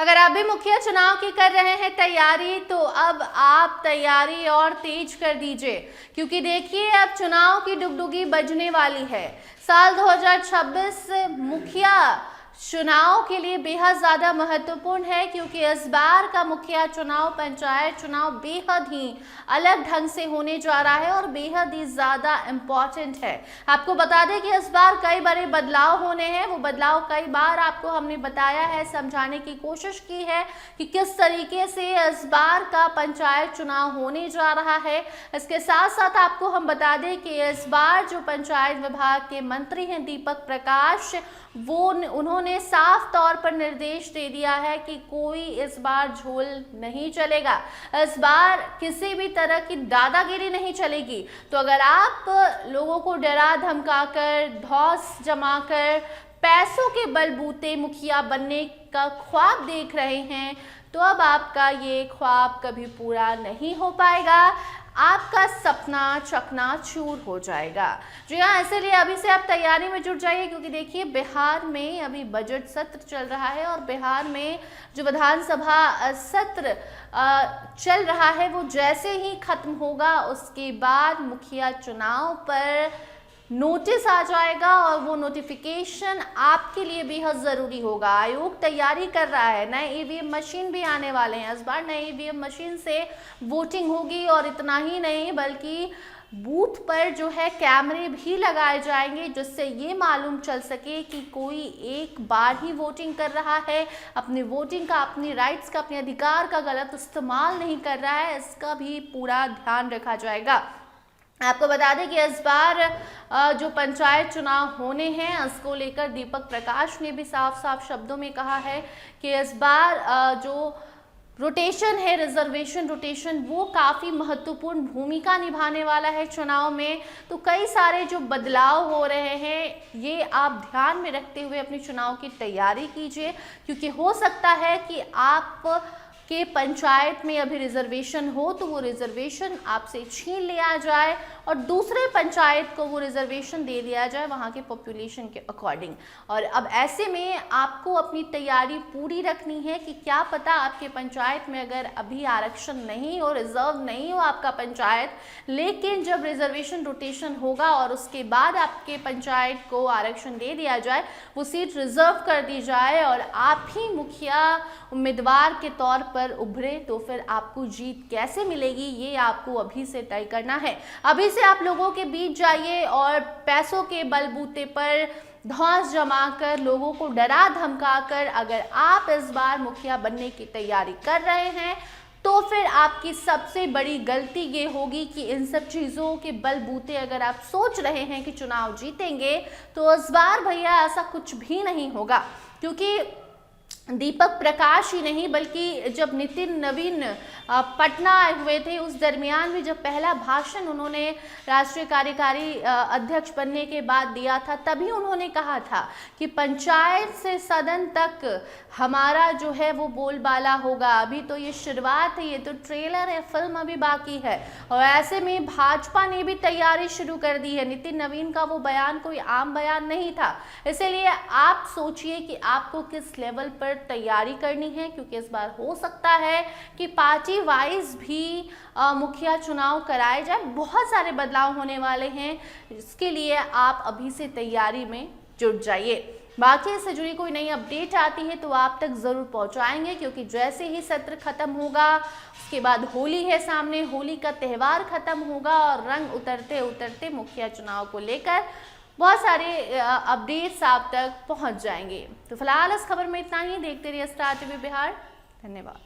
अगर आप भी मुखिया चुनाव की कर रहे हैं तैयारी, तो अब आप तैयारी और तेज कर दीजिए, क्योंकि देखिए अब चुनाव की डुगडुगी बजने वाली है। साल 2026 मुखिया चुनाव के लिए बेहद ज़्यादा महत्वपूर्ण है, क्योंकि इस बार का मुखिया चुनाव, पंचायत चुनाव बेहद ही अलग ढंग से होने जा रहा है और बेहद ही ज़्यादा इम्पॉर्टेंट है। आपको बता दें कि इस बार कई बड़े बदलाव होने हैं। वो बदलाव कई बार आपको हमने बताया है, समझाने की कोशिश की है कि किस तरीके से इस बार का पंचायत चुनाव होने जा रहा है। इसके साथ साथ आपको हम बता दें कि इस बार जो पंचायत विभाग के मंत्री हैं दीपक प्रकाश, उन्होंने साफ तौर पर निर्देश दे दिया है कि कोई इस बार झोल नहीं चलेगा। इस बार किसी भी तरह की दादागिरी नहीं चलेगी। तो अगर आप लोगों को डरा धमकाकर, धौंस जमाकर, पैसों के बलबूते मुखिया बनने का ख्वाब देख रहे हैं, तो अब आपका ये ख्वाब कभी पूरा नहीं हो पाएगा। आपका सपना चकनाचूर हो जाएगा। जी हाँ, इसलिए अभी से आप तैयारी में जुट जाइए, क्योंकि देखिए बिहार में अभी बजट सत्र चल रहा है और बिहार में जो विधानसभा सत्र चल रहा है वो जैसे ही खत्म होगा उसके बाद मुखिया चुनाव पर नोटिस आ जाएगा और वो नोटिफिकेशन आपके लिए बेहद ज़रूरी होगा। आयोग तैयारी कर रहा है, नए ईवीएम मशीन भी आने वाले हैं। इस बार नए ईवीएम मशीन से वोटिंग होगी और इतना ही नहीं बल्कि बूथ पर जो है कैमरे भी लगाए जाएंगे, जिससे ये मालूम चल सके कि कोई एक बार ही वोटिंग कर रहा है, अपनी वोटिंग का, अपनी राइट्स का, अपने अधिकार का गलत इस्तेमाल नहीं कर रहा है। इसका भी पूरा ध्यान रखा जाएगा। आपको बता दें कि इस बार जो पंचायत चुनाव होने हैं उसको लेकर दीपक प्रकाश ने भी साफ साफ शब्दों में कहा है कि इस बार जो रोटेशन है, रिजर्वेशन रोटेशन, वो काफ़ी महत्वपूर्ण भूमिका निभाने वाला है चुनाव में। तो कई सारे जो बदलाव हो रहे हैं ये आप ध्यान में रखते हुए अपनी चुनाव की तैयारी कीजिए, क्योंकि हो सकता है कि आप के पंचायत में अभी रिजर्वेशन हो तो वो रिजर्वेशन आपसे छीन लिया जाए और दूसरे पंचायत को वो रिजर्वेशन दे दिया जाए वहाँ के पॉपुलेशन के अकॉर्डिंग। और अब ऐसे में आपको अपनी तैयारी पूरी रखनी है कि क्या पता आपके पंचायत में अगर अभी आरक्षण नहीं हो, रिजर्व नहीं हो आपका पंचायत, लेकिन जब रिजर्वेशन रोटेशन होगा और उसके बाद आपके पंचायत को आरक्षण दे दिया जाए, वो सीट रिजर्व कर दी जाए और आप ही मुखिया उम्मीदवार के तौर पर उभरे, तो फिर आपको जीत कैसे मिलेगी ये आपको अभी से तय करना है। अभी से आप लोगों के बीच जाइए और पैसों के बलबूते पर धौंस जमाकर, लोगों को डरा धमकाकर अगर आप इस बार मुखिया बनने की तैयारी कर रहे हैं, तो फिर आपकी सबसे बड़ी गलती ये होगी कि इन सब चीज़ों के बलबूते अगर आप सोच रहे हैं कि चुनाव जीतेंगे, तो इस बार भैया ऐसा कुछ भी नहीं होगा। क्योंकि दीपक प्रकाश ही नहीं बल्कि जब नितिन नवीन पटना आए हुए थे उस दरमियान भी जब पहला भाषण उन्होंने राष्ट्रीय कार्यकारी अध्यक्ष बनने के बाद दिया था, तभी उन्होंने कहा था कि पंचायत से सदन तक हमारा जो है वो बोलबाला होगा। अभी तो ये शुरुआत है, ये तो ट्रेलर है, फिल्म अभी बाकी है। और ऐसे में भाजपा ने भी तैयारी शुरू कर दी है। नितिन नवीन का वो बयान कोई आम बयान नहीं था। इसीलिए आप सोचिए कि आपको किस लेवल पर तैयारी करनी है, क्योंकि इस बार हो सकता है कि पार्टी वाइज भी मुखिया चुनाव कराए जाए। बहुत सारे बदलाव होने वाले हैं, इसके लिए आप अभी से तैयारी में जुट जाइए। बाकी इससे जुड़ी कोई नई अपडेट आती है तो आप तक ज़रूर पहुंचाएंगे, क्योंकि जैसे ही सत्र खत्म होगा उसके बाद होली है सामने, होली का त्यौहार खत्म होगा और रंग उतरते उतरते मुखिया चुनाव को लेकर बहुत सारे अपडेट्स आप तक पहुंच जाएंगे। तो फिलहाल इस खबर में इतना ही। देखते रहिए स्टार टीवी बिहार। धन्यवाद।